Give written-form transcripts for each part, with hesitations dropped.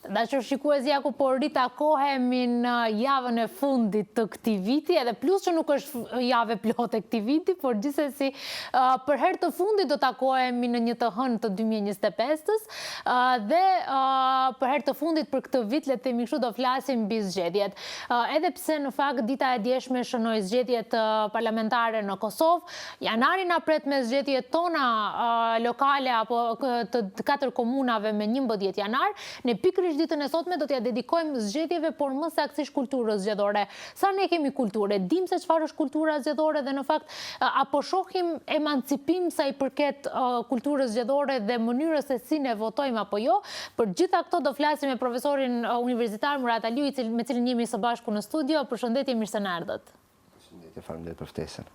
Dashur shikuesja, ku po ritakohemi në javën e fundit të këtij viti, edhe plus që nuk është javë plotë e këtij viti, por gjithsesi për herë të fundit do takohemi në një të hënë të 2025-s dhe për herë të fundit për këtë vit, le të themi kështu, do flasim mbi zgjedhjet. Edhe pse në fakt dita e djeshme shënoi zgjedhjet parlamentare në Kosovë, janari na pret me zgjedhjet tona lokale apo të 4 komunave me 11 janar. Ne pikërisht ditën e sotme do t'ja dedikojmë zgjedhjeve, por më saktësisht kulturës zgjedhore. Sa ne kemi kulturë, dim se çfarë është kultura zgjedhore dhe në fakt apo shohim emancipim sa i përket kulturës zgjedhore dhe mënyrës se si ne votojmë apo jo. Për gjitha këto do flasim me profesorin universitar Murat Aliu, me cilin jemi së bashku në studio. Përshëndetje, mirë se na erdhët. Përshëndetje, faleminderit për ftesën.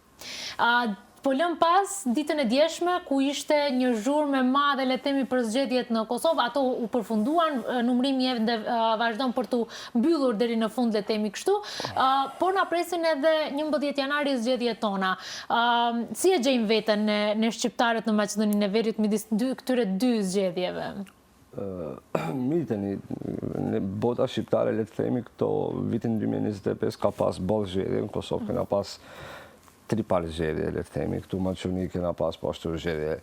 Po lëm pas ditën e djeshme, ku ishte një zhurmë e madhe, le të themi, për zgjedhjet në Kosovë. Ato u përfunduan, numrimi ende vazhdon për të mbyllur deri në fund, le të themi kështu. Por na presin edhe 11 janari zgjedhjet tona. Si e gjejmë veten ne shqiptarët në Maqedoninë e Veriut midis këtyre dy zgjedhjeve? Miteni, në bota shqiptare, le të themi, këto vitin 2025 ka pas boll zgjedhje, në Kosovë kena pas 3 palë zgjedhje, le të themi, këtu në Maqedoni kena pas po ashtu zgjedhje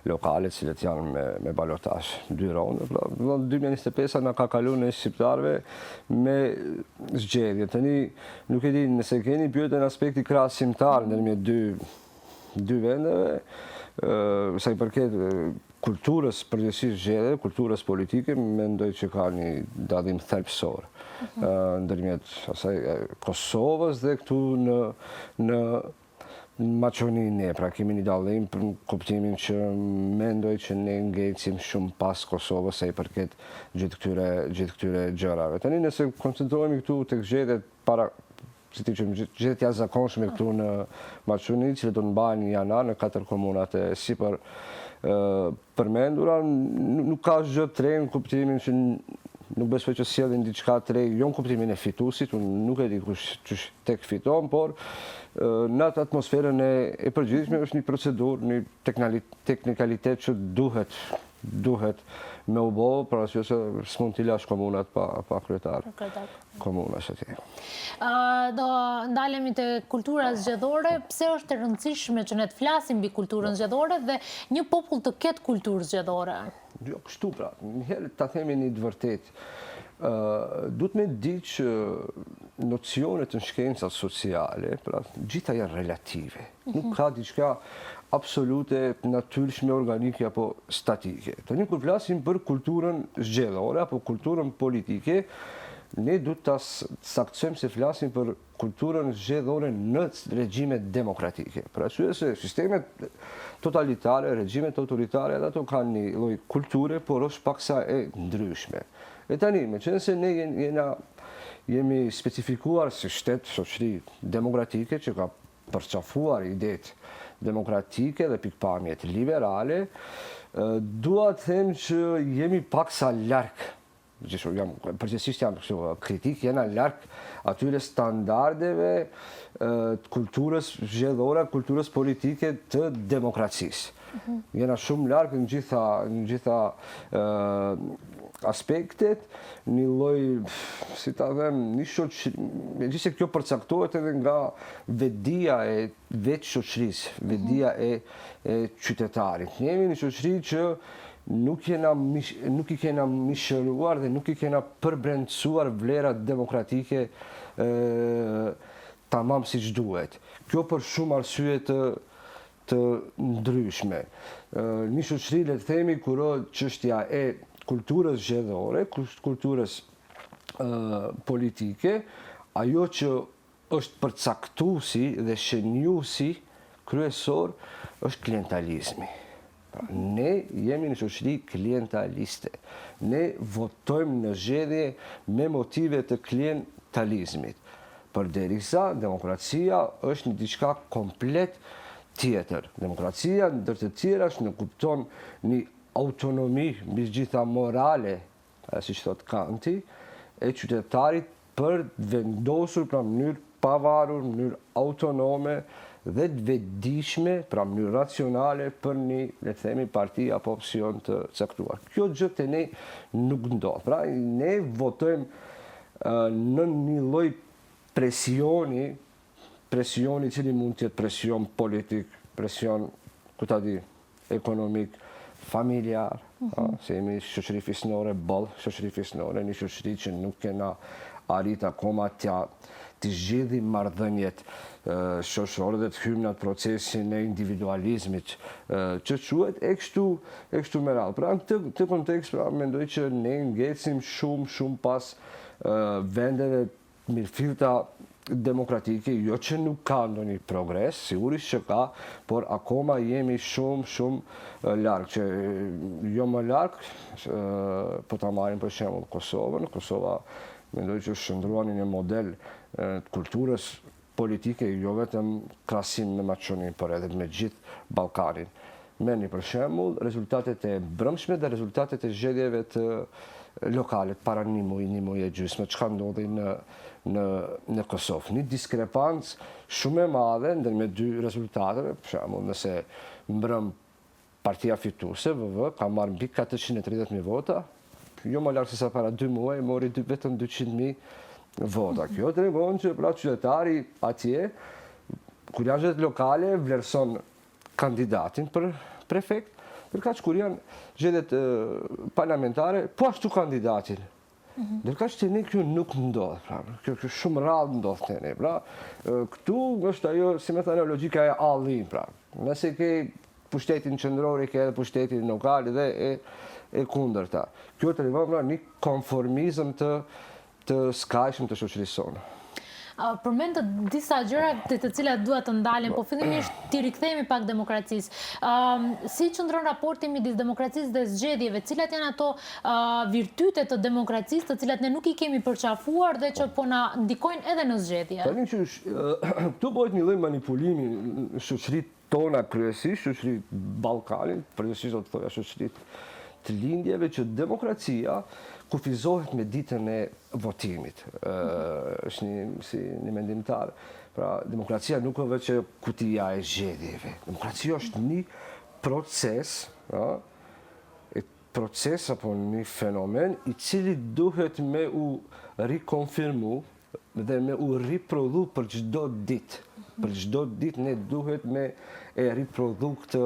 lokale, cilët janë me balotazh 2 ronde. 2025 na ka kaluar në shqiptarëve me zgjedhje. Tani nuk e di nëse keni pyetje në aspekti krahasimtar ndërmjet dy vendeve, sa i përket kulturës përgjithësisht zgjedhjeve, kulturës politike, mendoj që ka një dallim thelbësor ndërmjet asaj Kosovës dhe këtu në Maqedoninë, pra kemi një dallim për kuptimin që mendoj që ne ngecim shumë pas Kosovës sa i përket gjithë këtyre gjërave. Tani nëse koncentrohemi këtu tek zgjedhjet para zgjedhjet jashtëzakonshme këtu në Maqedoni, që do të mbahen në janar në 4 komunat e sipër përmendura, nuk ka gjë të re në kuptimin që nuk besoj që sjellin diçka të re, jo në kuptimin e fituesit, unë nuk e di kush tek fiton, por në atë atmosferën e përgjithshme është një procedurë, një teknikalitet që duhet me u bë, për arsye se s'mund t'i lash komunat pa kryetar. Komunash atje. Do ndalemi te kultura zgjedhore. Pse është e rëndësishme që ne të flasim mbi kulturën zgjedhore dhe një popull të ketë kulturë zgjedhore? Jo, kështu pra, një herë ta themi një të vërtetë. Duhet me di që nocionet në shkencat sociale, pra, gjitha janë relative. Nuk ka diçka absolute, natyrshme, organike apo statike. Tani kur flasim për kulturën zgjedhore apo kulturën politike, ne duhet ta saktësojmë se flasim për kulturën zgjedhore në regjime demokratike. Për arsye se sistemet totalitare, regjimet autoritare, ato kanë një lloj kulture, por është paksa e ndryshme. E tani, meqense ne jemi specifikuar si shtet, shoqëri demokratike që ka përçafuar idetë demokratike dhe pikpamjet liberale, dua të them që jemi paksa larg. Përgjithsisht jam kritik, jena larg atyre standardeve të kulturës zgjedhore, kulturës politike të demokracisë. Jena shumë larg në gjitha aspektet, një lloj, si ta them, një shoqëri, megjithëse kjo përcaktohet edhe nga vetdia e vetë shoqërisë, vetdia e qytetarit. Ne jemi një shoqëri që nuk i kena mishëruar dhe nuk i kena përbrendësuar vlerat demokratike tamam siç duhet. Kjo për shumë arsye të ndryshme. Një shoqëri, le të themi, kur çështja e kulturës zgjedhore, kulturës politike, ajo që është përcaktuesi dhe shënjuesi kryesor është klientalizmi. Ne jemi një shoqëri klientaliste. Ne votojmë në zgjedhje me motive të klientalizmit. Përderisa demokracia është një diçka komplet tjetër. Demokracia ndër të tjerash në kupton një autonomi mbi gjitha morale, siç thot Kanti, e qytetarit për vendosur në mënyrë pavarur, në mënyrë autonome dhe të vetëdijshme, pra mënyrë racionale për një, le të themi, parti apo opsion të caktuar. Kjo gjë te ne nuk ndodh. Pra ne votojmë në një lloj presioni i cili mund të jetë presion politik, presion, ku ta di, ekonomik, familjar, se jemi shoqëri fisnore boll, shoqëri fisnore, një shoqëri që nuk kena arrit akoma të zgjidhim marrëdhëniet shoqërore dhe të hyjmë në atë procesin e individualizmit që quhet e kështu me radhë. Pra në këtë kontekst pra mendoj që ne ngecim shumë pas vendeve mirëfillta demokratike, jo që nuk ka ndonjë progres, sigurisht që ka, por akoma jemi shumë larg, që jo më larg, po ta marrim për shembull Kosovën. Kosova mendoj që shndruan një model të kulturës politike, jo vetëm krahasim me Maqedoninë, por edhe me gjithë Ballkanin. Merrni për shembull rezultatet e brëmshme dhe rezultatet e zgjedhjeve të lokale para një muji e gjysmë, çka ndodhi në Kosovë. Një diskrepancë shumë e madhe ndërmjet dy rezultateve, për shembull, nëse mbrëm partia fituese, VV, ka marrë mbi 430.000 vota, jo më larg se sa para 2 muaj, mori vetëm 200.000 vota. Kjo tregon që pra qytetari atje, kur janë zgjedhjet lokale, vlerëson kandidatin për prefekt, ndërkaq kur janë zgjedhjet parlamentare, po ashtu kandidatin. Ndërkaq te ne kjo nuk ndodh, pra. Kjo shumë rrallë ndodh te ne, pra. Këtu është ajo, si më thënë, logjika e allin, pra. Nëse ke pushtetin qendror, ke edhe pushtetin lokal dhe e kundërta. Kjo tregon pra një konformizëm të skajshëm të shoqërisë sonë. Përmend disa gjëra të cilat dua të ndalen, po fillimisht t'i rikthehemi pak demokracisë. Si qëndron raporti midis demokracisë dhe zgjedhjeve? Cilat janë ato virtyte të demokracisë të cilat ne nuk i kemi përqafuar dhe që po na ndikojnë edhe në zgjedhje? Tani që këtu bëhet një lloj manipulimi në shoqëritë tona kryesisht, shoqëritë Ballkanit, përgjithsisht do të thoja shoqëritë të lindjeve, që demokracia kufizohet me ditën e votimit. Është një mendimtar. Pra, demokracia nuk është vetë kutia e zgjedhjeve. Demokracia është një proces apo një fenomen i cili duhet me u rikonfirmu dhe me u riprodhu për çdo ditë. Për çdo ditë ne duhet me e riprodhu këtë,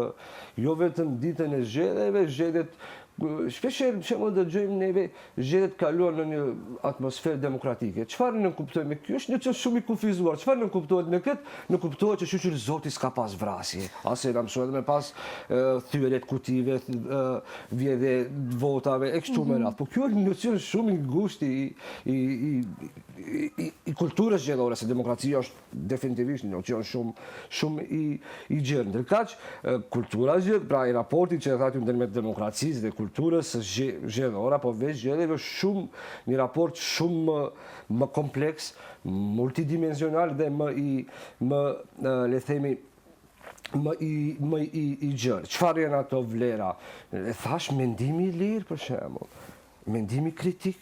jo vetëm ditën e zgjedhjeve, zgjedhjet shpeshherë që dëgjojmë neve zgjedhjet kaluar në një atmosferë demokratike. Çfarë ne kuptojmë? Ky është një çështje shumë i kufizuar. Çfarë ne kuptohet me këtë? Ne kuptohet që shoqëri Zoti s'ka pas vrasje. Ase na mësohet me pas thyerje të kutive, vjedhje votave e kështu me radhë. Po ky është një nocion shumë i ngushtë i kulturës zgjedhore, se demokracia është definitivisht një nocion shumë i gjerë. Ndërkaq kultura zgjedhore, pra i raporti që e thatë ndërmjet demokracisë dhe kulturës zgjedhore, apo veç zgjedhjeve, një raport shumë më kompleks, multidimensional dhe le themi, më i gjerë. Çfarë janë ato vlera? E thash, mendimi i lirë, për shembull, mendimi kritik,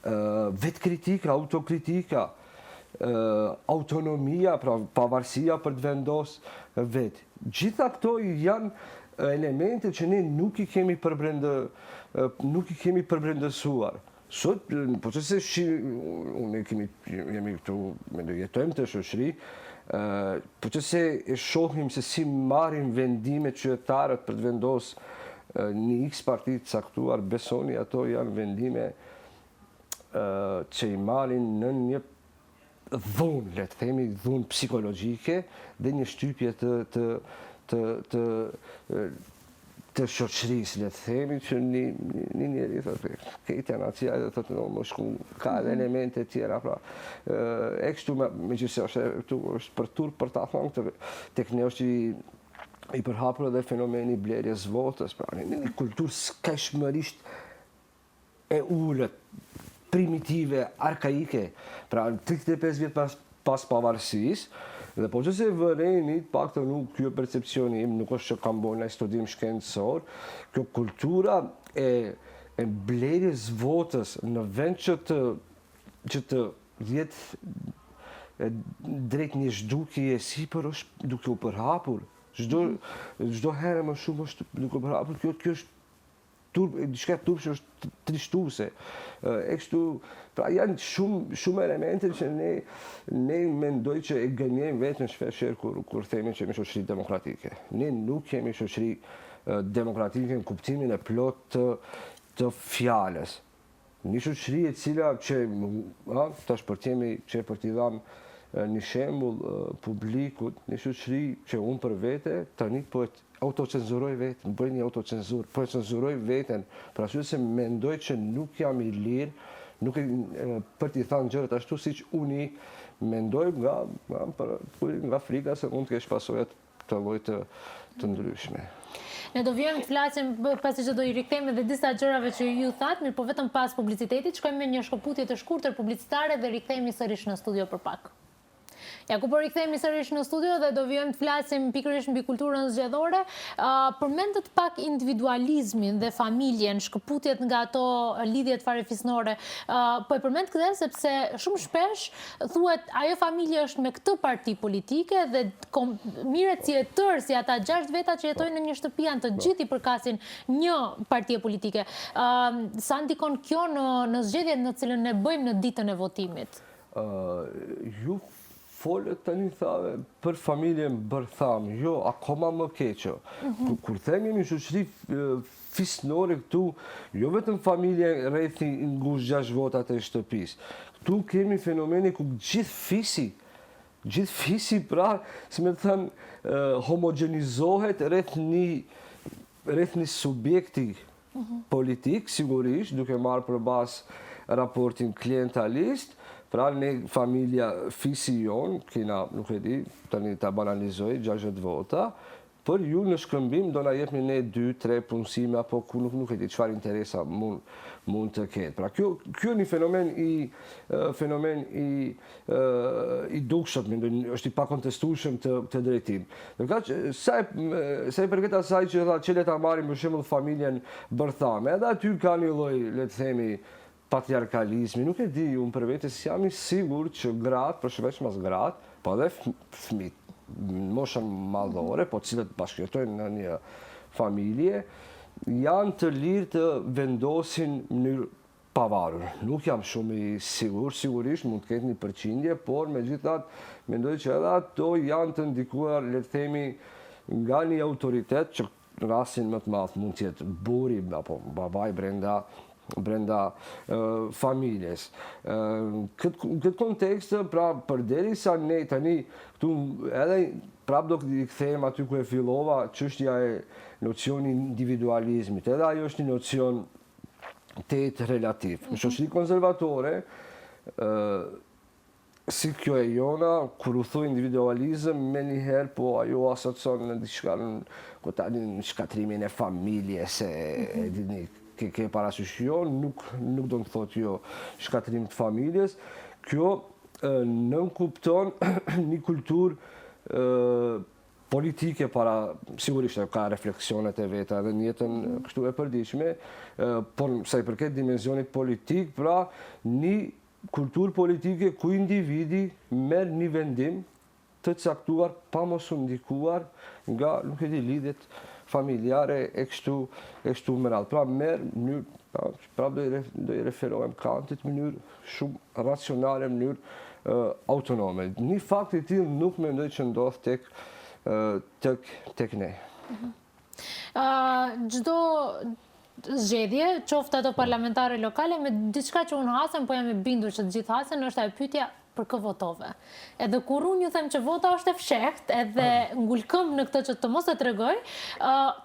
vetkritika, autokritika, autonomia, pra pavarësia për të vendosur vetë. Gjitha këto janë elemente që ne nuk i kemi përbrendësuar. Sot, po që se unë jemi këtu, jetojmë të shoqëri, po që se e shohim se si marrin vendime qytetarët për të vendosur një X parti të caktuar, besoni ato janë vendime që i marrin në një dhunë, le të themi, dhunë psikologjike dhe një shtypje të shoqërisë, le të themi, që një njeri thotë, këtja nacia dhe thotë, më shku, ka edhe elemente tjera, pra, e kështu me që se është për turp për ta thonë, tek ne është i përhapur edhe fenomeni blerjes votës, pra, një kulturë skajshmërisht e ullët, primitive, arkaike, pra, 35 vjetë pas pavarësisë, dhe po që se vërejni, pak të nuk kjo percepcioni im, nuk është që kam bojnë në studim shkencor, kjo kultura e blerjes votës në vend që të jetë drejt një zhdukje sipër është duke u përhapur. Çdo herë më shumë është duke u përhapur. Kjo është diçka turpshe, është trishtuese. Pra janë shumë elemente që ne mendoj që e gënjejmë vetëm shpeshherë kur themi që jemi shoqëri demokratike. Ne nuk jemi shoqëri demokratike në kuptimin e plot të fjalës. Një shoqëri e cila që tash për t'i dhënë një shembull publikut, një shoqëri që unë për vete tani po autocenzuroj veten, bëj një autocenzurë, po e cenzuroj veten, për arsye se mendoj që nuk jam i lirë, nuk për t'i thënë gjërat ashtu siç unë mendoj nga frika se mund të kesh pasojat të lloj të ndryshme. Ne do vijmë të flasim pasi që do i rikthejmë edhe disa gjërave që ju thatë, mirë po vetëm pas publicitetit, shkojmë me një shkëputje të shkurtër publicitare dhe rikthehemi sërish në studio për pak. Ja ku po rikthehemi sërish në studio dhe do vijmë të flasim pikërisht mbi kulturën zgjedhore. Përmendët pak individualizmin dhe familjen, shkëputjet nga ato lidhjet farefisnore. Po e përmend këtë sepse shumë shpesh thuhet ajo familje është me këtë parti politike dhe mirët si e tërë, si ata 6 veta që jetojnë në një shtëpi janë të gjithë i përkasin një partie politike. Sa ndikon kjo në zgjedhjet në cilën ne bëjmë në ditën e votimit? Ju folët tani thave për familjen bërtham, jo, akoma më keqo. Kur themi një shoqëri fisnore këtu, jo vetëm familje rrethi ngushtë 6 votat e shtëpisë. Këtu kemi fenomene ku gjithë fisi pra, si me thënë, homogenizohet rreth një subjekti politik, sigurisht, duke marrë përbasë raportin klientalist. Pra ne familja fisi jonë, kena, nuk e di, tani ta banalizoj 60 vota, për ju në shkëmbim do na jepni ne 2-3 punësime apo ku nuk e di çfarë interesa mund të ketë. Pra kjo një fenomen i dukshëm, është i pakontestueshëm të drejtim. Sa i përket asaj që qële ta marrim për shembull familjen bërthame, edhe aty ka një lloj, le të themi, patriarkalizmi, nuk e di, unë për vetes jam i sigur që gratë, përshëveç mas gratë, po edhe fëmijët në moshën madhore, po cilët bashkëjetojnë në një familje, janë të lirë të vendosin në mënyrë pavarur. Nuk jam shumë i sigur, sigurisht mund të ketë një përqindje, por megjithatë mendoj që edhe ato janë të ndikuar, le të themi, nga një autoritet që në rastin më të madh mund të jetë burri apo babai brenda familjes. Këtë kontekst, pra përderisa ne tani këtu edhe prap do të kthejmë aty ku e fillova, çështja e nocioni individualizmit. Edhe ajo është një nocion relativ. Në shoqëri konservatore, si kjo e jona, kur u thu individualizëm, me njëherë po ajo asocion në diçka në shkatrimin e familjes, e dini ke parasysh jo, nuk do të thotë jo shkatrim të familjes. Kjo nënkupton një kulturë politike sigurisht ka refleksionet e veta edhe në jetën kështu e përditshme, por sa i përket dimensionit politik, pra një kulturë politike ku individi merr një vendim të caktuar pa mos u ndikuar nga, nuk e di, lidhjet familjare e kështu me radhë. Pra merë mënyrë, pra do i referohem Kantit, mënyrë shumë racionale, mënyrë autonome. Një fakt i tillë nuk mendoj që ndodh tek ne. Çdo zgjedhje, qoftë ato parlamentare lokale, me diçka që unë hasem, po jam e bindur që të gjithë hasen, është ajo pyetja për kë votove. Edhe kur unë ju them që vota është e fshehtë, edhe ngulkëm në këtë që të mos e tregoj,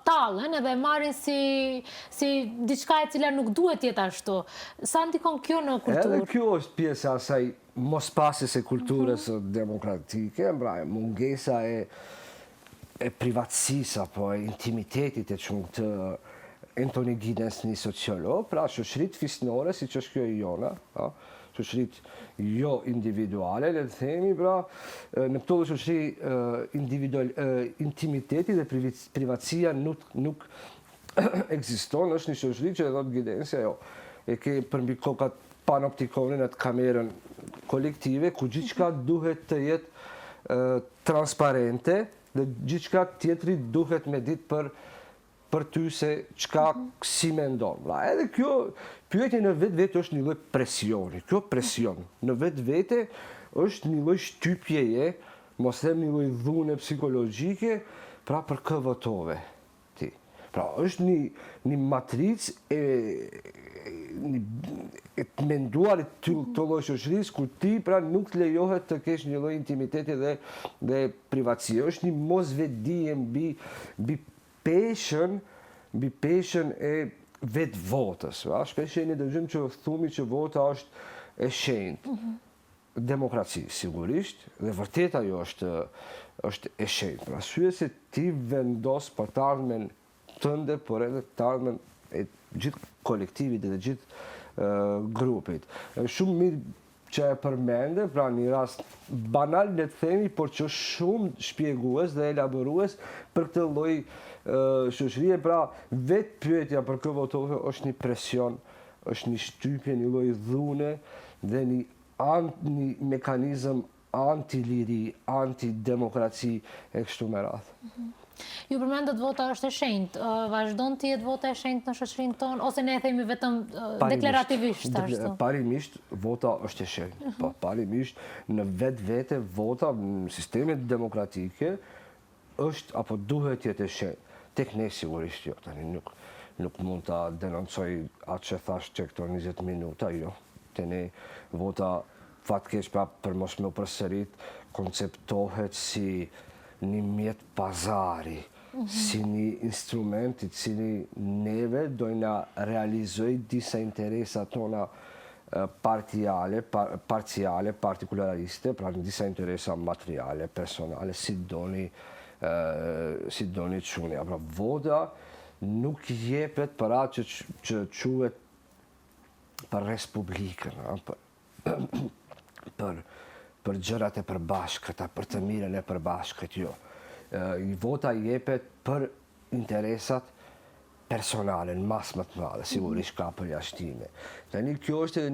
tallen edhe marrin si diçka e cila nuk duhet jetë ashtu. Sa ndikon kjo në kulturë? Edhe kjo është pjesë e asaj mospasjes së kulturës demokratike, pra mungesa e privatësisë apo e intimitetit e çunë të Anthony Giddens, një sociolog, pra shoqëritë fisnore, siç është kjo e jona, shoqëritë jo individuale, le të themi, pra në këto shoqëri intimiteti dhe privatësia nuk ekziston, është një shoqëri që e thotë Giddensi, e ke përmbi kokat panoptikonin atë kamerën kolektive ku gjithçka duhet të jetë transparente dhe gjithçka tjetri duhet me ditë për ty se çka si mendon. Edhe kjo pyetje në vetë është një lloj presioni. Kjo presion në vetë është një lloj shtypjeje, mos them një lloj dhune psikologjike, pra për kë votove ti. Pra është një matricë e të menduarit të lloj shoqërisë ku ti pra nuk të lejohet të kesh një lloj intimiteti dhe privatësie. Është një mosvedije mbi peshën e vetë votës. Shpesh ne dëgjojmë që thumi që vota është e shenjtë. Demokraci, sigurisht, dhe vërtet ajo është e shenjtë. Për arsye se ti vendos për të ardhmen tënde, por edhe të ardhmen e gjithë kolektivit dhe gjithë grupit. Shumë mirë që e përmende, pra një rast banal le të themi, por që shumë shpjegues dhe elaborues për këtë lloj shoqërie. Pra vetë pyetja për kë votove është një presion, është një shtypje, një lloj dhune dhe një mekanizëm anti-liri, anti-demokraci e kështu me radhë. Ju përmendët vota është e shenjtë. Vazhdon të jetë vota e shenjtë në shoqërinë tonë ose ne e themi vetëm deklarativisht ashtu? Parimisht vota është e shenjtë. Po parimisht në vetë vota në sistemet demokratike është apo duhet jetë e shenjtë. Tek ne sigurisht jo. Tani nuk mund ta denoncoj atë që thash që këto 20 minuta, jo. Te ne vota fatkeq pra për mos më përsërit konceptohet si një mjet pazari, si një instrument i cili neve dojna realizoj disa interesa tona parciale, partikulariste, pra në disa interesa materiale, personale, si doni çuni. Pra vota nuk jepet për atë që quhet për Respublikën, për gjërat e përbashkëta, për të mirën e përbashkët, jo. Vota jepet për interesat personale, në mas më të madhe, sigurisht ka përjashtime. Tani kjo është edhe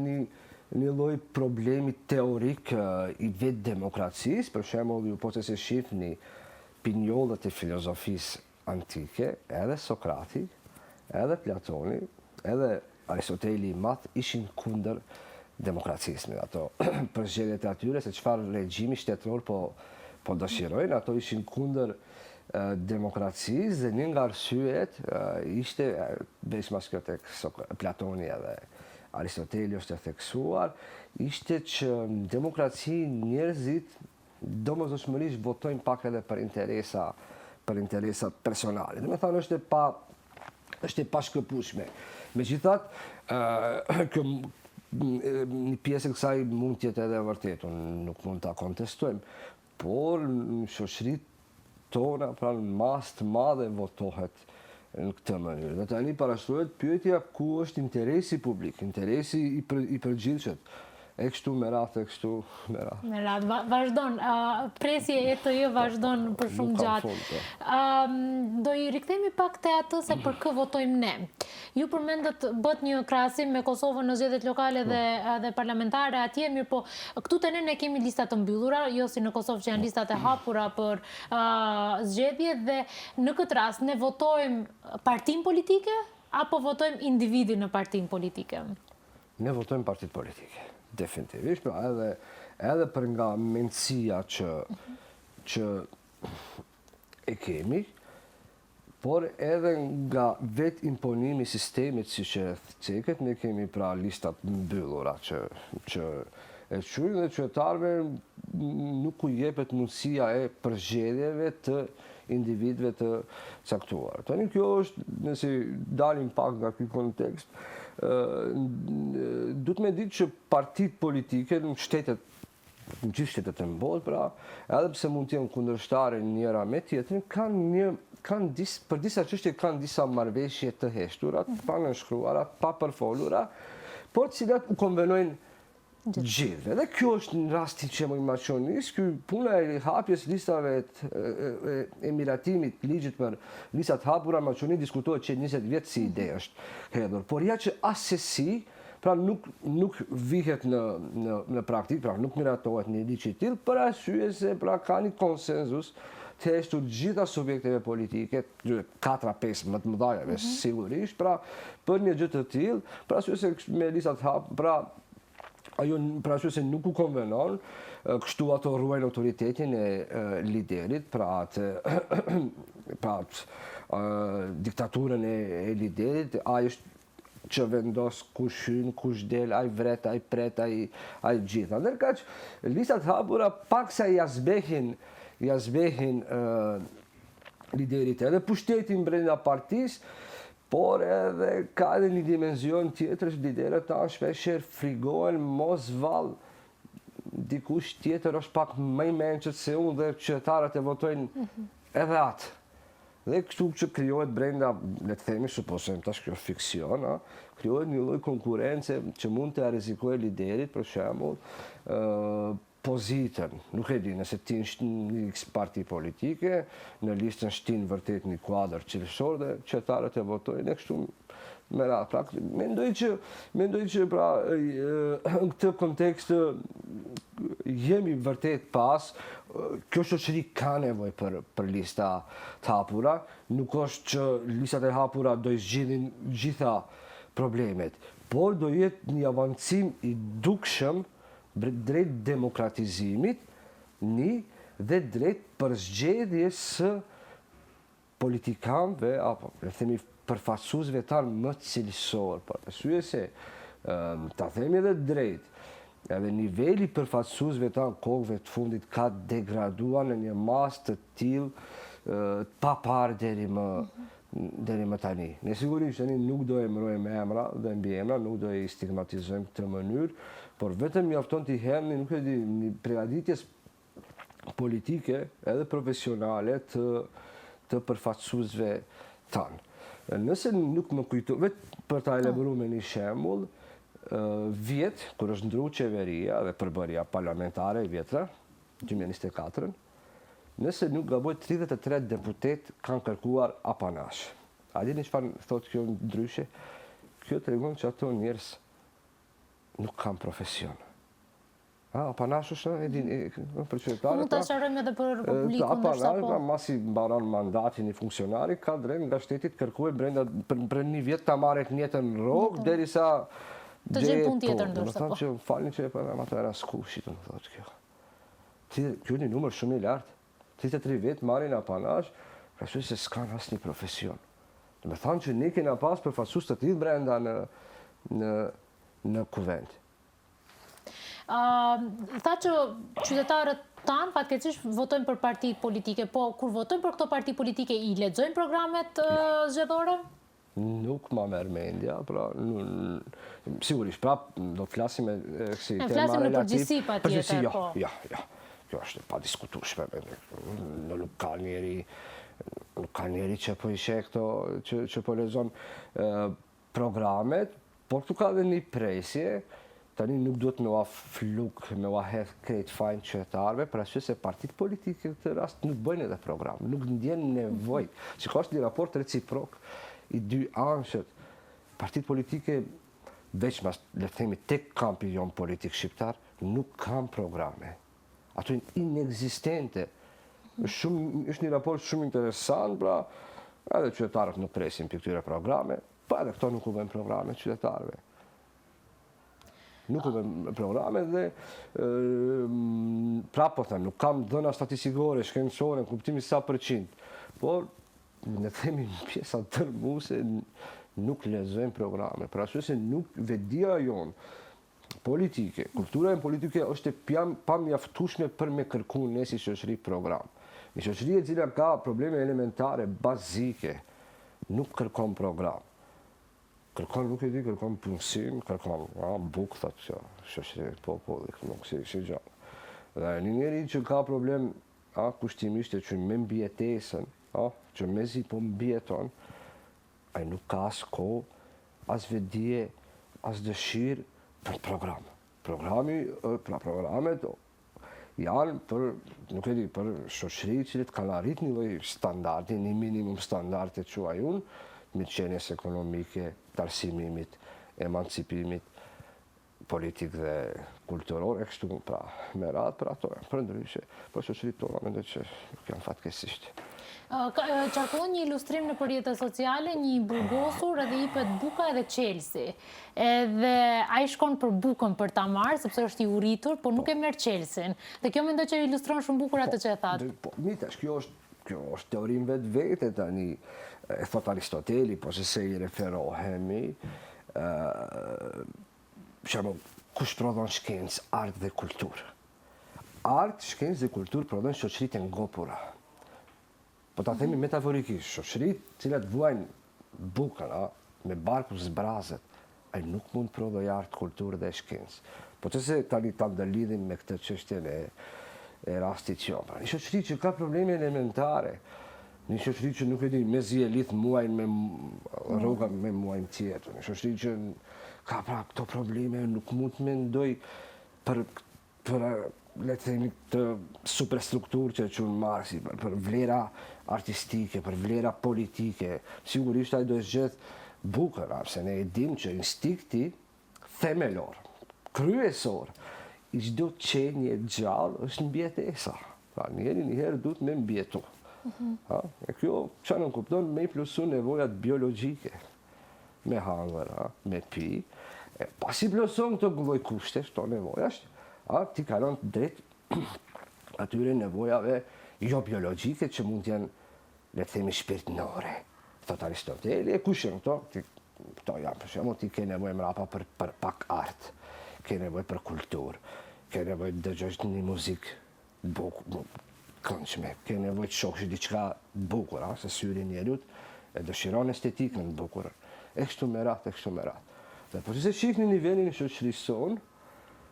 një lloj problemi teorik i vetë demokracisë, për shembull, ju po të se shihni pinjollët e filozofisë antike, edhe Sokrati, edhe Platoni, edhe Aristoteli i Madh ishin kundër demokracisë. Ato përzgjedhjet e atyre se çfarë regjimi shtetëror po dëshirojnë, ato ishin kundër demokracisë dhe një nga arsyet ishte, veç mas kjo tek Platoni edhe Aristoteli është e theksuar, ishte që në demokraci njerëzit domosdoshmërisht votojnë pak edhe për interesa personale. Dhe me thënë është e pashkëpushme. Megjithatë, një pjesë e kësaj mund të jetë edhe vërtet, nuk mund ta kontestojmë, por në shoqëritë tona, pra në masë të madhe votohet në këtë mënyrë. Dhe tani parashtrohet pyetja ku është interesi publik, interesi i përgjithshëm. E kështu me radhë, Me radhë, vazhdon. Presje e të jo vazhdon për shumë gjatë. Do i rikthemi pak te atë se për kë votojmë ne. Ju përmendët bët një krahasim me Kosovën në zgjedhjet lokale dhe parlamentare atje, mirë po këtu te ne kemi listat të mbyllura, jo si në Kosovë që janë listat e hapura për zgjedhje, dhe në këtë rast ne votojmë partinë politike apo votojmë individin në partinë politike? Ne votojmë partitë politike. Definitivisht, edhe për nga mendësia që e kemi, por edhe nga vetë imponimi i sistemit si që ceket, ne kemi pra listat mbyllura që e quajnë dhe qytetarëve nuk u jepet mundësia e përzgjedhjeve të individëve të caktuar. Tani kjo është, nëse dalim pak nga ky kontekst, du të me ditë që partitë politike në gjithë shtetet e mbotë, pra, edhe pse mund të jenë kundërshtare njëra me tjetrin, për disa çështje kanë disa marrëveshje të heshtura, pa nënshkruara, pa përfolura, por të cilat u konvenojnë gjithë. Edhe kjo është në rastin që më imagjinonis, ky puna e hapjes listave e miratimit, ligjit për listat hapura, Maqedoni diskutohet që 20 vjet si ide është hedhur. Por ja që asesi Pra nuk vihet në praktik, pra nuk miratohet një ligj i tillë për arsye se pra ka një konsenzus të heshtur gjitha subjekteve politike, 4-5 më të mëdha sigurisht, pra për një gjë të tillë, pra arsye se me listat hap, pra ajo pra arsye se nuk u konvenon, kështu ato ruajnë autoritetin e liderit, pra diktaturën e liderit, ai është që vendos kush hyn, kush del, ai vret, ai pret, ai gjitha. Ndërkaq listat hapura paksa ja zbehin liderit edhe pushtetin brenda partisë, por edhe ka edhe një dimension tjetër që liderët tanë shpeshherë frigohen mos vallë dikush tjetër është pak më i mençur se unë dhe qytetarët e votojnë edhe atë. Dhe kështu që krijohet brenda, le të themi, supozojmë tash kjo fiksion, krijohet një lloj konkurrence që mund të rrezikojë liderit, për shembull, pozitën. Nuk e di, nëse ti një X parti politike, në listën shtin vërtet një kuadër cilësor dhe qytetarët e votojnë e kështu me radhë. Pra, mendoj që pra në këtë kontekst jemi vërtet pas, kjo shoqëri ka nevojë për lista të hapura, nuk është që listat e hapura do i zgjidhin gjitha problemet, por do jetë një avancim i dukshëm drejt demokratizimit, dhe drejt përzgjedhjes së politikanëve apo le të themi përfaqësuesve tanë më cilësor, për arsye se ta themi edhe drejt, edhe niveli përfaqësuesve tanë kohëve të fundit ka degraduar në një mas të tillë pa parë deri më tani. Ne sigurisht tani nuk do e emërojmë emra dhe mbiemra, nuk do e stigmatizojmë këtë mënyrë, por vetëm mjafton t'i hemni, nuk e di, një përgatitjes politike edhe profesionale të përfaqësuesve tanë. Nëse nuk më kujto, vetë për ta elaboruar me një shembull, vjet kur është ndruar qeveria dhe përbërja parlamentare e vjetra, 2024, nëse nuk gaboj 33 deputet kanë kërkuar apanazh. A dini çfarë thotë kjo ndryshe? Kjo tregon që ato njerëz nuk kanë profesion. Apanazh është për qytetarët. Mund ta sqarojmë edhe për publikun apanazh, masi mbaron mandatin i funksionari, ka drejt nga shteti të kërkojë për një vjet ta marrë jetën në rrogë derisa të gjej punë tjetër ndoshta. Do të thotë që falni që po ato era skuqit, do të thotë kjo. Kjo një numër shumë i lartë. 33 vjet marrin apanazh, kështu se s'kan asnjë profesion. Do të thonë që ne kena pas përfaqësues të tillë brenda në kuvent. Tha që qytetarët tanë fatkeqësisht votojnë për parti politike, po kur votojnë për këto parti politike i lexojnë programet zgjedhore? Nuk ma merr mendja, pra sigurisht, pra do të flasim si tema relativ. Flasim në përgjithësi patjetër, po. Ja. Kjo është pa diskutueshme. Nuk ka njeri që po i sheh këto që po lexon programet, por këtu ka edhe një presje. Tani nuk duhet me ua fluk, me ua hedh krejt fajin qytetarëve, për arsye se partitë politike në këtë rast nuk bëjnë edhe program, nuk ndjenë nevojë. Sikur është një raport reciprok i dy anshët. Partitë politike, veç mas le të themi tek kampi jon politik shqiptar, nuk kanë programe. Ato janë inekzistente. Është një raport shumë interesant, pra edhe qytetarët nuk presin për këtyre programe, pa edhe këto nuk u bëjnë programe qytetarëve. Nuk u bëjnë programe dhe pra po them, nuk kam dhëna statistikore, shkencore, në kuptimin sa %, por ne themi në pjesa tërmuese nuk lexojnë programe, për arsye se nuk vedia jonë politike, kultura politike është pa mjaftueshme për me kërkuar ne si shoqëri program. Një shoqëri e cila ka probleme elementare, bazike, nuk kërkon program. Kërkon, nuk e di, kërkon punësim, kërkon bukë, thotë që shoqëria e popullit, nuk si gjallë. Dhe një njeri që ka problem kushtimisht që me mbijetesën, që mezi po mbjeton, ai nuk ka as kohë, as vedije, as dëshirë për program. Programet janë për, nuk e di, për shoqëri që kanë arrit një lloj standardi, një minimum standardi që quaj unë, me qenies ekonomike, të arsimimit, emancipimit, politik dhe kulturor e kështu, pra, me radhë për ato, për ndryshe, për shoqëritë tona, mendoj që nuk janë fatkeqësisht. Qarkullon një ilustrim në rrjetet sociale, një burgosur edhe jepet buka edhe Chelsea. Edhe ai shkon për bukën për ta marrë, sepse është i uritur, por nuk e merr Chelsea-n. Dhe kjo mendoj që ilustron shumë bukur atë që e thatë. Po, mitash, kjo është teorim vetë tani, e thot Aristoteli, po se i referohemi, kush prodhon shkencë, art dhe kulturë. Art, shkencë dhe kulturë prodhon shoqëritë e ngopura. Po ta themi metaforikisht, shoqëritë cilat vuajnë bukën, me barku zbrazet, ai nuk mund prodhoj art, kulturë dhe shkencë. Po që se tani ta ndërlidhim me këtë çështjen e rastit që pra, një shoqëri që ka probleme elementare, një shoqëri që nuk e di, mezi e lidh muajin me rroga me muajin tjetër, një shoqëri që ka pra këto probleme, nuk mund të mendoj për le të themi të superstrukturë që quhen Marksi, për vlera artistike, për vlera politike. Sigurisht ai do të zgjedh bukën, se ne e dim që instinkti themelor, kryesor i çdo qenie gjallë është mbijetesa. Pra njëherë duhet me mbjetu. E kjo çfarë nuk kupton me i plusu nevojat biologjike, me hangër, me pi. Pasi plotson këto lloj kushte, këto nevojash, ti kalon drejt atyre nevojave jo biologjike që mund të jenë, le të themi, shpirtënore. Thot Aristoteli, e kush janë këto? Këto janë, për shembull, ti ke nevojë mrapa për pak art, ke nevojë për kulturë, ke nevojë të dëgjosh një muzikë këndshme, ke nevojë të shohësh diçka bukur, se syri i njeriu e dëshiron estetikën bukur. E kështu me radhë, Dhe po se shihni nivelin e shoqërisë sonë,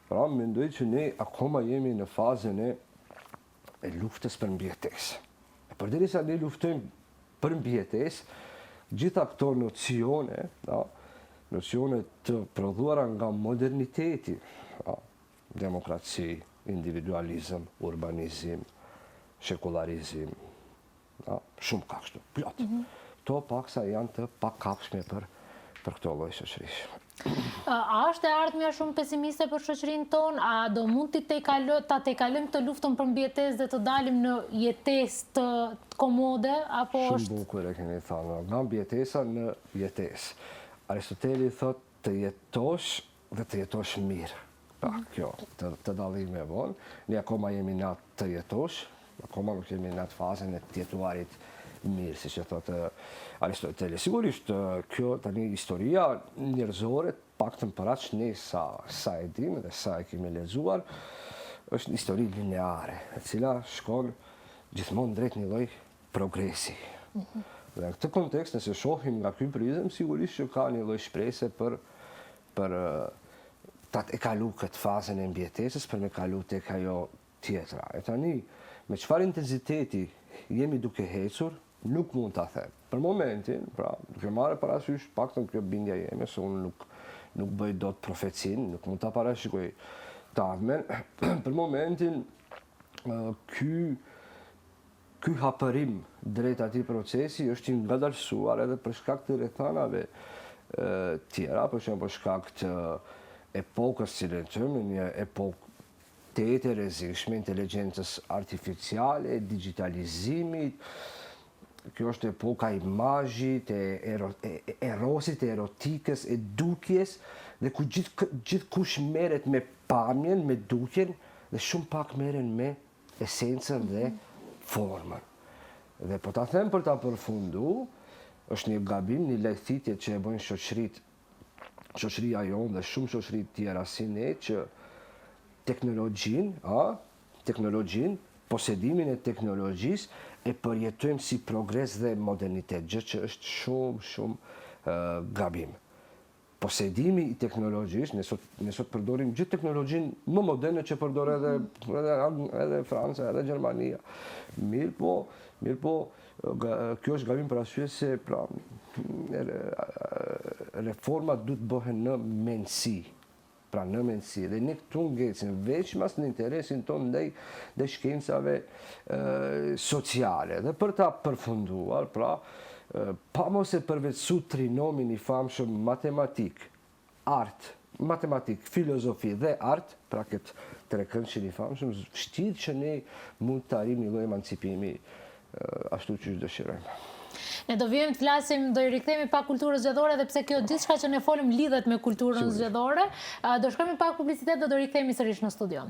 pra mendoj që ne akoma jemi në fazën e luftës për mbijetesë. E përderisa ne luftojmë për mbijetesë, gjitha këto nocione të prodhuara nga moderniteti, demokraci, individualizëm, urbanizëm, sekularizëm, shumë ka kështu, plot. To paksa janë të pakapshme për këto lloj shoqërish. A është e ardhmja shumë pesimiste për shoqërinë tonë? A do mund ta tejkalojmë këtë luftën për mbijetesë dhe të dalim në jetesë të komode, apo është? Shumë bukur e keni thënë, nga mbijetesa në jetesë. Aristoteli thotë të jetosh dhe të jetosh mirë. Pra, kjo, të dallimi e vonë. Ne akoma jemi në atë të jetosh, akoma nuk jemi në atë fazën e të jetuarit mirë, si që thotë Aristoteli. Sigurisht, kjo tani historia njerëzore, paktën për aq ne sa e dim dhe sa e kemi lexuar, është një histori lineare, e cila shkon gjithmonë drejt një lloj progresi. Dhe në këtë kontekst, nëse shohim nga ky prizëm, sigurisht që ka një lloj shprese për ta e kalu këtë fazën e mbijetesës, për me kalu tek ajo tjetra. E tani, me çfarë intensiteti jemi duke ecur, nuk mund ta them. Për momentin, pra, duke marrë parasysh paktën kjo bindja jeme, se unë nuk bëj dot profecin, nuk mund ta parashikoj të ardhmen. Për momentin, ky hapërim drejt atij procesi është i ngadalësuar edhe për shkak të rrethanave tjera, për shembull për shkak të epokës që letojmë, një epokë të rrezikshme, inteligjencës artificiale, digitalizimit. Kjo është epoka e imazhit, e erosit, e erotikës, e dukjes, dhe ku gjithkush merret me pamjen, me dukjen, dhe shumë pak merren me esencën dhe formën. Dhe po ta them për ta përfundu, është një gabim, një lehtësitje që e bëjnë shoqëria jonë dhe shumë shoqëri tjera si ne, që teknologjinë, posedimin e teknologjisë e përjetojmë si progres dhe modernitet, gjë që është shumë gabim. Posedimi i teknologjisë, ne sot përdorim gjithë teknologjinë më moderne që përdor edhe Franca, edhe Gjermania. Mirë po, kjo është gabim për arsye se reforma duhet bëhen në mendësi. Pra në mendësi, dhe ne këtu ngecim veç mas në interesin tonë ndaj shkencave sociale. Dhe për ta përfunduar, pra, pa mos e përvetësu trinomin i famshëm matematik, art matematik, filozofi dhe art, pra këtë trekëndshën i famshëm, vështirë që ne mund të arrijmë një lloj emancipimi ashtu që dëshirojmë. Ne do vijmë të flasim, do i rikthehemi pak kulturës zgjedhore, dhe pse kjo gjithçka që ne folëm lidhet me kulturën zgjedhore. Do shkojmë pak publicitet dhe do rikthehemi sërish në studio.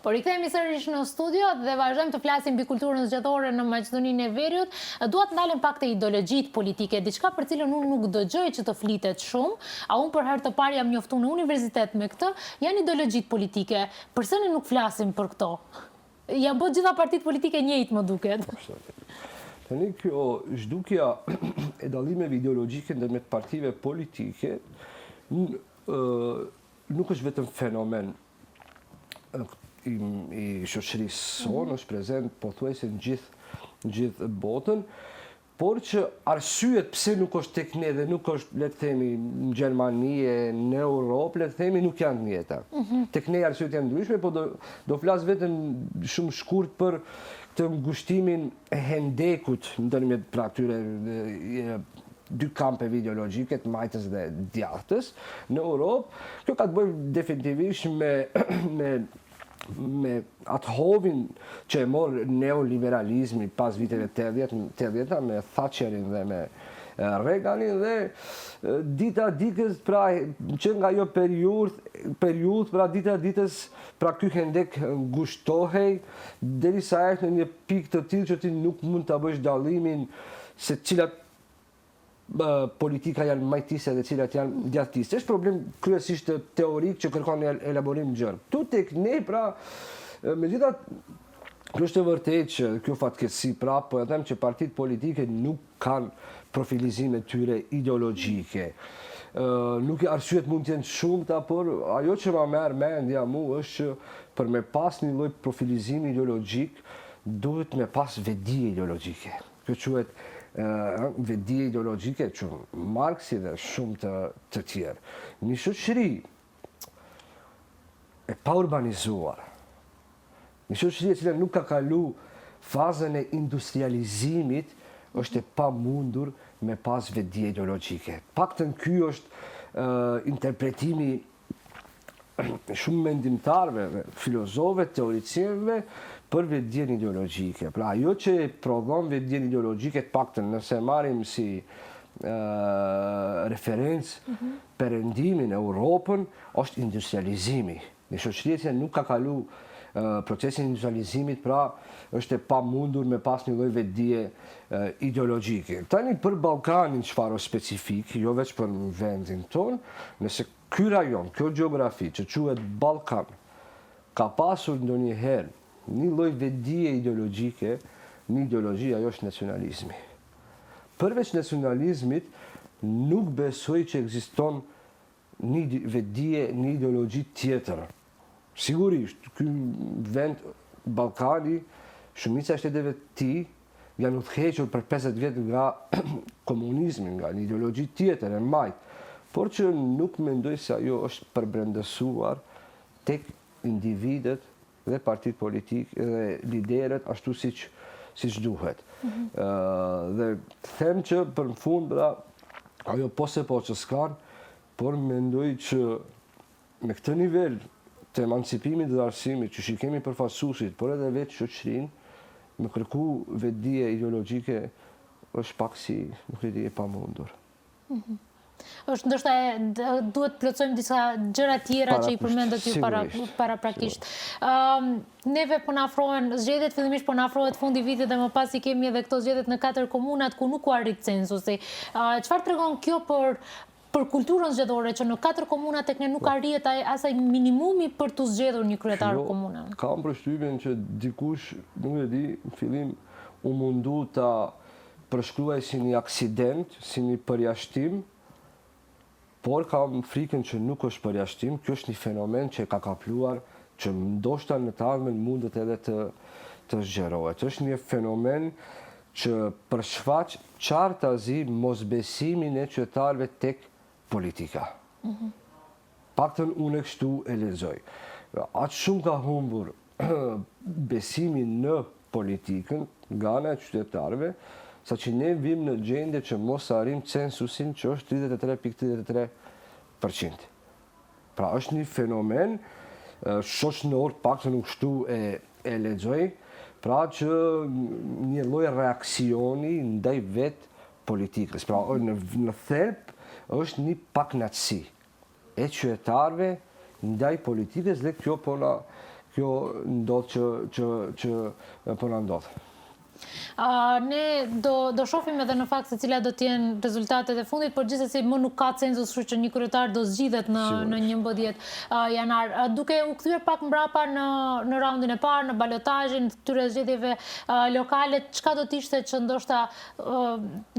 Po rikthehemi sërish në studio dhe vazhdojmë të flasim mbi kulturën zgjedhore në Maqedoninë e Veriut. Dua të ndalem pak te ideologjitë politike, diçka për cilën unë nuk dëgjoj që të flitet shumë, a unë për herë të parë jam njoftuar në universitet me këtë, janë ideologjitë politike. Pse ne nuk flasim për këto? Janë bërë gjitha partitë politike njëjtë, më duket. Tani kjo zhdukja e dallimeve ideologjike ndërmjet partive politike nuk është vetëm fenomen i shoqërisë sonë, është prezent pothuajse në gjithë botën, por që arsyet pse nuk është tek ne dhe nuk është, le të themi, në Gjermani, në Europë, le të themi, nuk janë të njëjta. Tek ne arsyet janë ndryshme, po do flas vetëm shumë shkurt për të ngushtimin e hendekut ndërmjet pra këtyre dy kampeve ideologjike, të majtës dhe djathtës në Europë. Kjo ka të bëjë definitivisht me atë hovin që e morë neoliberalizmi pas viteve 80-ta me Thatcherin dhe me Reaganin, dhe dita dikës, pra që nga jo periudhë, pra dita ditës, pra ky hendek ngushtohej, derisa është në një pikë të tillë që ti nuk mund ta bësh dallimin se cilat politika janë majtise dhe cilat janë djathtise. Është problem kryesisht teorik që kërkon elaborim gjërë. Tu tek ne, pra, megjithatë, kjo është e vërtetë që kjo fatkeqësi prapë, po e them që partitë politike nuk kanë profilizime tyre ideologjike. Nuk arsyet mund të jenë shumëta, por ajo që ma merr mendja mu është që për me pas një lloj profilizimi ideologjik, duhet me pas vedi ideologjike. Kjo quhet vedi ideologjike që Marksi dhe shumë të tjerë. Një shoqëri e pa urbanizuar, një shoqëri e cila nuk ka kalu fazën e industrializimit, është e pa mundur me pas vedi ideologjike. Paktën ky është interpretimi shumë mendimtarëve, filozofëve, teoricienëve për vedien ideologjike. Pra ajo që prodhon vedien ideologjike, të paktën nëse marrim si referencë perëndimin e Europën, është industrializimi. Në shoqëri që nuk ka kalu procesin e industrializimit, pra është e pa mundur me pas një lloj vedie ideologjike. Tani për Ballkanin çfarë specifik, jo vetëm për vendin tonë, nëse ky rajon, kjo gjeografi që quhet Ballkan, ka pasur ndonjëherë një lloj vedie ideologjike, një ideologji ajo është nacionalizmi. Përveç nacionalizmit, nuk besoj që ekziston një vedie, një ideologji tjetër. Sigurisht, ky vend Ballkani, shumica e shteteve të tij janë udhëhequr për 50 vjet nga komunizmi, nga një ideologji tjetër e majtë, por që nuk mendoj se ajo është përbrendësuar tek individet dhe partitë politike dhe liderët ashtu siç duhet. Dhe them që për në fund, ajo po që s'kan, por mendoj që me këtë nivel të emancipimit dhe arsimit që shikemi përfaqësuesit, por edhe vetë shoqërinë, me kërku vedie ideologjike është pak si, nuk e di, e pamundur. Është ndoshta duhet të plotësojmë disa gjëra tjera që i përmendët ju paraprakisht. Neve po na afrohen zgjedhjet, fillimisht po na afrohet fundi vitit dhe më pas i kemi edhe këto zgjedhjet në 4 komunat ku nuk u arrit censusi. Çfarë tregon kjo për kulturën zgjedhore që në 4 komuna tek ne nuk arrihet asaj minimumi për të zgjedhur një kryetar komune? Kam përshtypjen që dikush, nuk e di, në fillim u mundu ta përshkruaj si një aksident, si një përjashtim, por kam frikën që nuk është përjashtim, kjo është një fenomen që ka kapluar, që ndoshta në të ardhmen mundet edhe të zgjerohet. Është një fenomen që përshfaq qartazi mosbesimin e qytetarëve tek politika. Paktën unë kështu e lexoj. Aq shumë ka humbur besimi në politikën nga ana e qytetarëve, sa që ne vim në gjendje që mos arrim censusin që është 33.33%. Pra është një fenomen shoqëror, pak të nuk shtu e lexoj, pra që një lloj reaksioni ndaj vetë politikës. Pra në thelb është një pakënaqësi e qytetarëve ndaj politikës dhe kjo ndodh që po na ndodh. Ne do shohim edhe në fakt se cilat do të jenë rezultatet e fundit, por gjithsesi më nuk ka cenzus, kështu që një kryetar do zgjidhet në 11 janar. Duke u kthyer pak mbrapa në raundin e parë, në balotazhin këtyre zgjedhjeve lokale, çka do të ishte që ndoshta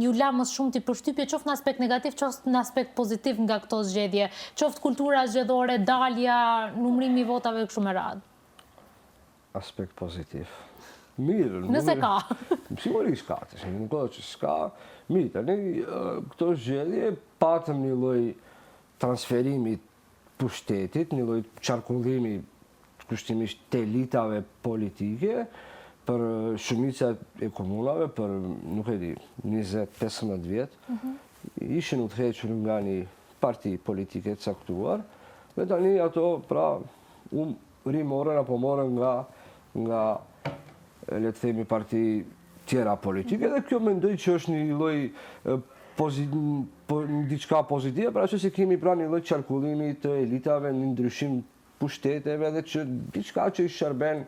ju la më shumë ti përshtypje, qoftë në aspekt negativ, qoftë në aspekt pozitiv nga këto zgjedhje, qoftë kultura zgjedhore, dalja, numrimi i votave kështu me radhë? Aspekt pozitiv. Mirë. Nëse ka. Sigurisht ka, nuk do që s'ka. Mirë, tani këto zgjedhje patëm një lloj transferimi pushtetit, një lloj qarkullimi kushtimisht të elitave politike për shumica e komunave për, nuk e di, 20-15 vjet. Ishin udhëhequr nga një parti politike të caktuar, dhe tani ato pra rimorën apo morën nga le të themi parti tjera politike, dhe kjo mendoj që është një lloj diçka pozitive, pra që si kemi pra një lloj qarkullimi të elitave, një ndryshim pushteteve dhe që diçka që i shërben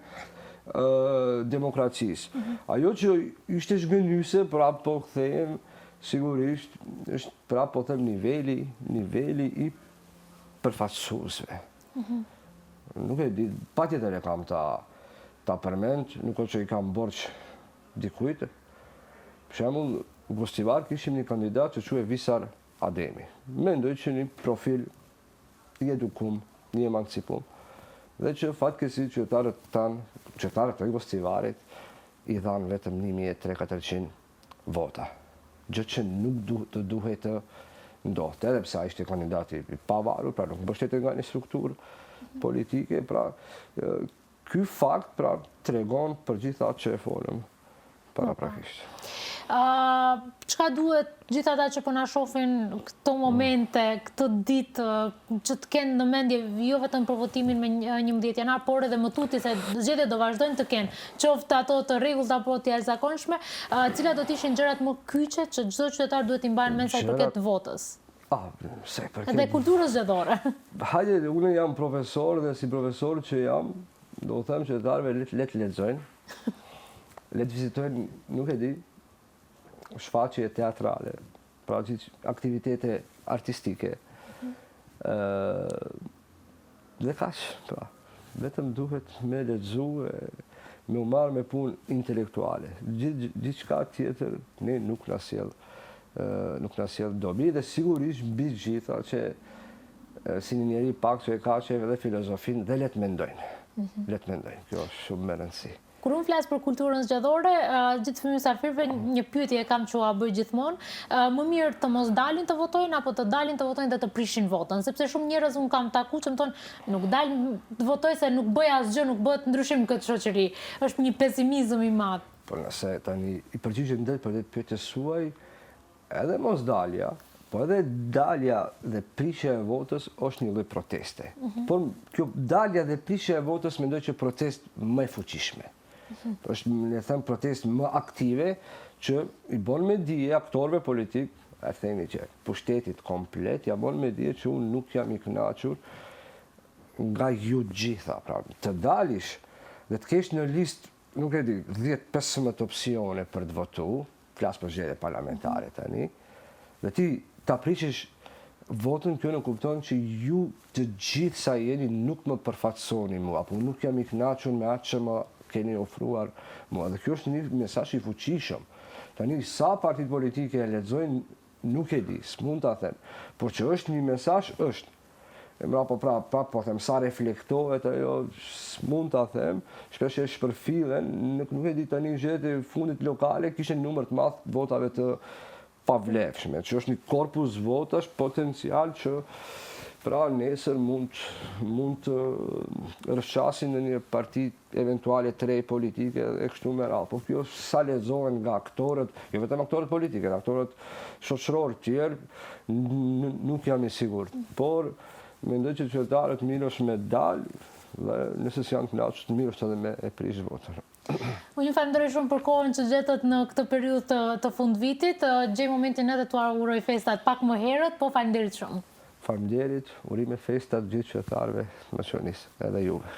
demokracisë. Ajo që ishte zhgënjyse, pra po kthehem sigurisht është pra po them niveli i përfaqësuesve. Nuk e di, patjetër e kam ta përmend, nuk është që i kam borç dikujt. Për shembull, në Gostivar kishim një kandidat që quhej Visar Ademi. Mendoj që një profil i edukum, një emancipum, dhe që fatkeqësisht qytetarët e Gostivarit i dhanë vetëm 1300-1400 vota. Gjë që nuk të duhet të ndodhte, edhe pse ai ishte kandidati i pavarur, pra nuk mbështetet nga një strukturë politike, pra ky fakt pra tregon për gjithë atë që e folëm paraprakisht. Çka duhet gjithë ata që po na shohin këto momente, këtë ditë, që të kenë në mendje jo vetëm për votimin me 11 janar, por edhe më tuti se zgjedhjet do vazhdojnë të kenë, qoftë ato të rregullta apo të jashtëzakonshme, cilat do të ishin gjërat më kyçe që çdo qytetar duhet i mbajë mend sa i përket votës. Edhe kulturës zgjedhore. Hajde, unë jam profesor dhe si profesor që jam, do të them qytetarëve le të lexojnë, le të vizitojnë, nuk e di, shfaqje teatrale, pra gjithë aktivitete artistike. Dhe kaq, pra, vetëm duhet me lexu, me u marrë me punë intelektuale. Gjithçka tjetër ne nuk na sjell dobi, dhe sigurisht mbi gjitha që si një njeri pak që e ka që edhe filozofin dhe le të mendojnë. Le të mendojnë, kjo është shumë me rëndësi. Kur unë flas për kulturën zgjedhore, gjithë fëmijë mysafirëve një pyetje e kam që a bëj gjithmonë, më mirë të mos dalin të votojnë apo të dalin të votojnë dhe të prishin votën, sepse shumë njerëz unë kam taku që më thonë nuk dalin të votojnë se nuk bëj asgjë, nuk bëhet ndryshim në këtë shoqëri. Është një pesimizëm i madh. Po nëse tani i përgjigjem drejt për pyetjes suaj, edhe mos dalja, po edhe dalja dhe prishja e votës është një lloj proteste. Por kjo dalja dhe prishja e votës mendoj që protest më e fuqishme. është, le them, protestë më aktive që i bën me dije aktorëve politik, e themi që pushtetit komplet, ja bën me dije që unë nuk jam i kënaqur nga ju gjitha. Pra, të dalish dhe të kesh në listë, nuk e di, 10-15 opsione për të votu, flas për zgjedhje parlamentare tani, dhe ti ta prishesh votën, kjo nuk kupton që ju të gjithë sa jeni nuk më përfaqësoni mua, apo nuk jam i kënaqur me atë që më keni ofruar mua. Dhe kjo është një mesazh i fuqishëm. Tani sa partit politike e lexojnë, nuk e di, s'mund ta them, por që është një mesazh është. E mbrapa po them sa reflektohet ajo, s'mund ta them, shpesh e shpërfillen, nuk e di tani zgjedhjet e fundit lokale kishin numër të madh votave të pavlefshme, që është një korpus votash potencial që pra nesër mund të rrshqasin në një parti eventuale të re politike e kështu me radhë. Po kjo sa lexohen nga aktorët, jo vetëm aktorët politike, aktorët shoqëror tjerë, nuk jam i sigurt. Por Mendoj që qytetarët mirë është me dalë dhe nëse janë të knaqur të mirë është edhe me e prish votën. Unë ju falenderoj shumë për kohën që gjetët në këtë periudhë të fundvitit. Gjej momentin edhe t'u uroj festat pak më herët, po falenderit shumë. Faleminderit, urime festa të gjithë qytetarëve të Maqedonisë, edhe juve.